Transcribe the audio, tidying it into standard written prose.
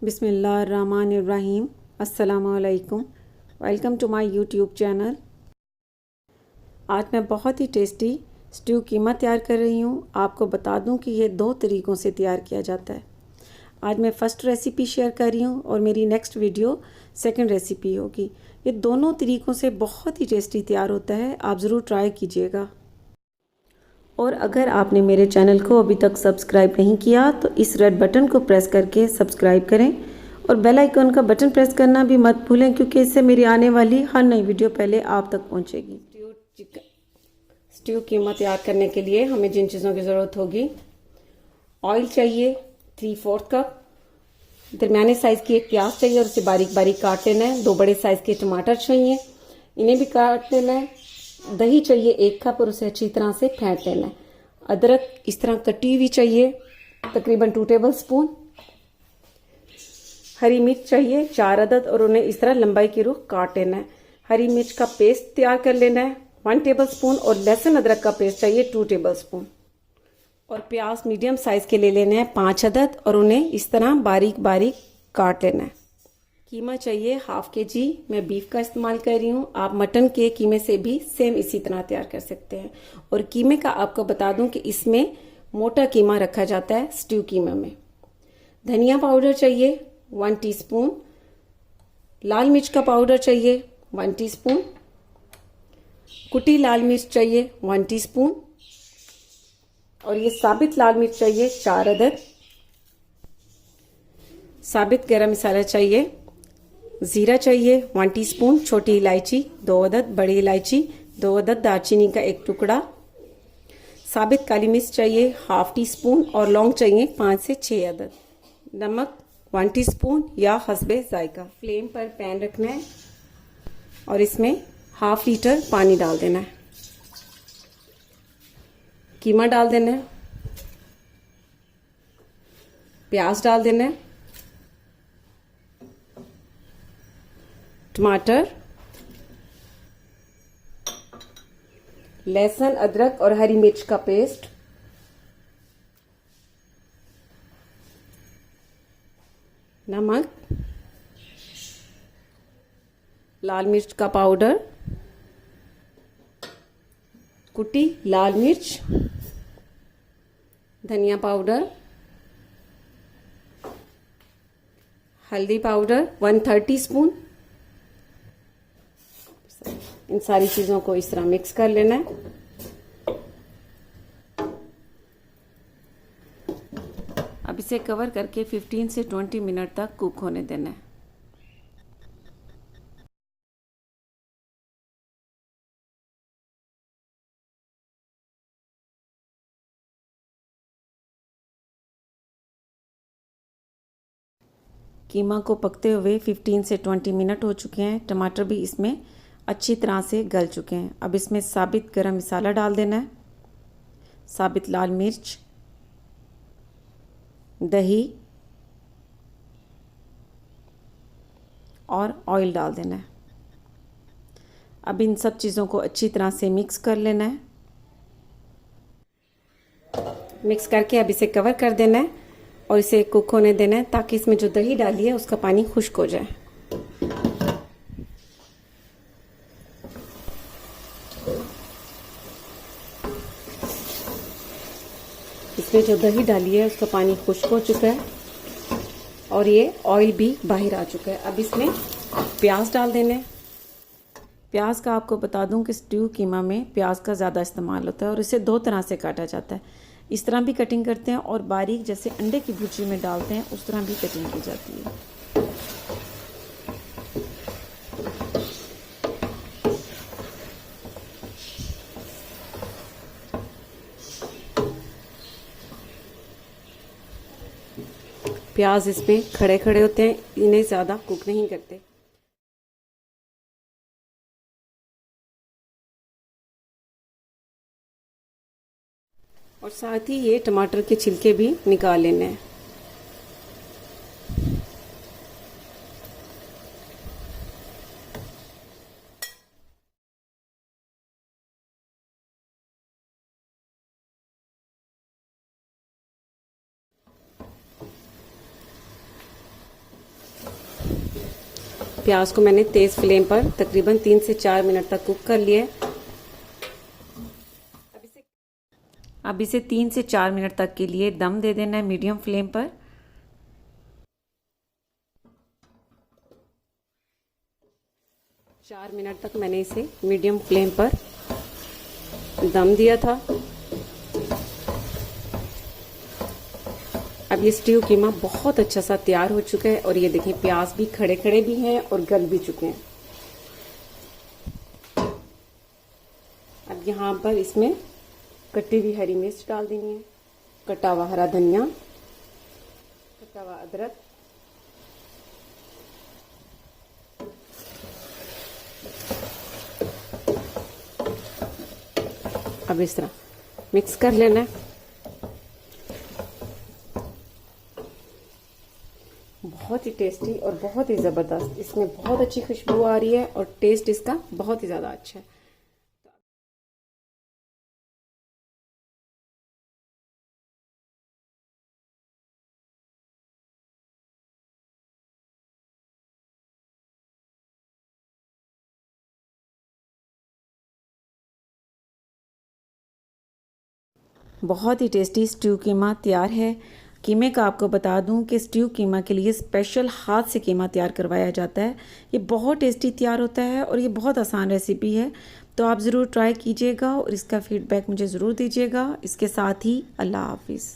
बिस्मिल्लाहिर्रहमानिर्रहीम। अस्सलामुअलैकुम। Welcome to my YouTube channel. आज मैं बहुत ही टेस्टी स्ट्यू कीमा तैयार कर रही हूँ। आपको बता दूँ कि ये 2 तरीक़ों से तैयार किया जाता है। आज मैं फ़र्स्ट रेसिपी शेयर कर रही हूँ और मेरी नेक्स्ट वीडियो सेकंड रेसिपी होगी। ये दोनों तरीक़ों से बहुत ही टेस्टी तैयार होता है, आप ज़रूर ट्राई कीजिएगा। और अगर आपने मेरे चैनल को अभी तक सब्सक्राइब नहीं किया तो इस रेड बटन को प्रेस करके सब्सक्राइब करें और बेल आइकन का बटन प्रेस करना भी मत भूलें, क्योंकि इससे मेरी आने वाली हर नई वीडियो पहले आप तक पहुंचेगी। स्ट्यू कीमा तैयार करने के लिए हमें जिन चीज़ों की ज़रूरत होगी, ऑयल चाहिए 3/4 कप, दरमियाने साइज़ की एक प्याज चाहिए और उसे बारीक बारीक काट लेना है। 2 बड़े साइज़ के टमाटर चाहिए, इन्हें भी काट लेना है। दही चाहिए 1 कप और उसे अच्छी तरह से फेंट लेना है। अदरक इस तरह कटी हुई चाहिए तकरीबन 2 टेबल स्पून। हरी मिर्च चाहिए 4 अदद और उन्हें इस तरह लंबाई की रुख काट लेना है। हरी मिर्च का पेस्ट तैयार कर लेना है 1 टेबल स्पून और लहसुन अदरक का पेस्ट चाहिए 2 टेबल स्पून। और प्याज मीडियम साइज़ के ले लेने हैं 5 अदद और उन्हें इस तरह बारीक बारीक काट लेना है। कीमा चाहिए 1/2 kg। मैं बीफ का इस्तेमाल कर रही हूँ, आप मटन के कीमे से भी सेम इसी तरह तैयार कर सकते हैं। और कीमे का आपको बता दूं कि इसमें मोटा कीमा रखा जाता है स्ट्यू कीमा में। धनिया पाउडर चाहिए 1 टीस्पून, लाल मिर्च का पाउडर चाहिए 1 टीस्पून, कुटी लाल मिर्च चाहिए 1 टीस्पून और ये साबित लाल मिर्च चाहिए 4 अदद। साबित गरम मसाला चाहिए, ज़ीरा चाहिए 1 टीस्पून, छोटी इलायची 2 अदद, बड़ी इलायची 2 अदद, दालचीनी का 1 टुकड़ा, साबित काली मिर्च चाहिए 1/2 टीस्पून और लौंग चाहिए 5 से 6 अदद। नमक 1 टीस्पून या हस्बे जायका। फ्लेम पर पैन रखना है और इसमें 1/2 लीटर पानी डाल देना है। कीमा डाल देना है, प्याज डाल देना है, टमाटर, लहसुन अदरक और हरी मिर्च का पेस्ट, नमक, लाल मिर्च का पाउडर, कुटी लाल मिर्च, धनिया पाउडर, हल्दी पाउडर 1/3 टीस्पून। इन सारी चीज़ों को इस तरह मिक्स कर लेना है। अब इसे कवर करके 15 से 20 मिनट तक कुक होने देना है। कीमा को पकते हुए 15 से 20 मिनट हो चुके हैं। टमाटर भी इसमें अच्छी तरह से गल चुके हैं। अब इसमें साबित गरम मसाला डाल देना है, साबित लाल मिर्च, दही और ऑयल डाल देना है। अब इन सब चीज़ों को अच्छी तरह से मिक्स कर लेना है। मिक्स करके अब इसे कवर कर देना है और इसे कुक होने देना है ताकि इसमें जो दही डाली है उसका पानी खुश्क हो जाए। इसमें जो दही डाली है उसका पानी खुश्क हो चुका है और ये ऑयल भी बाहर आ चुका है। अब इसमें प्याज डाल देने हैं। प्याज का आपको बता दूं कि स्ट्यू कीमा में प्याज का ज़्यादा इस्तेमाल होता है और इसे 2 तरह से काटा जाता है। इस तरह भी कटिंग करते हैं और बारीक जैसे अंडे की भुर्जी में डालते हैं उस तरह भी कटिंग की जाती है। प्याज इसमें खड़े खड़े होते हैं, इन्हें ज़्यादा कुक नहीं करते। और साथ ही ये टमाटर के छिलके भी निकाल लेने हैं। प्याज को मैंने तेज़ फ्लेम पर तकरीबन 3 से 4 मिनट तक कुक कर लिया है। अब इसे 3 से 4 मिनट तक के लिए दम दे देना है मीडियम फ्लेम पर। चार मिनट तक मैंने इसे मीडियम फ्लेम पर दम दिया था। अब ये स्ट्यू कीमा बहुत अच्छा सा तैयार हो चुका है और ये देखिए प्याज भी खड़े खड़े भी हैं और गल भी चुके हैं। अब यहाँ पर इसमें कटी हुई हरी मिर्च डाल देनी है, कटा हुआ हरा धनिया, कटा हुआ अदरक, अब इस तरह मिक्स कर लेना है। बहुत ही टेस्टी और बहुत ही ज़बरदस्त, इसमें बहुत अच्छी खुशबू आ रही है और टेस्ट इसका बहुत ही ज़्यादा अच्छा है। बहुत ही टेस्टी स्ट्यू कीमा तैयार है। कीमे का आपको बता दूं कि स्ट्यू कीमा के लिए स्पेशल हाथ से कीमा तैयार करवाया जाता है। ये बहुत टेस्टी तैयार होता है और ये बहुत आसान रेसिपी है, तो आप ज़रूर ट्राई कीजिएगा और इसका फीडबैक मुझे ज़रूर दीजिएगा। इसके साथ ही अल्लाह हाफिज़।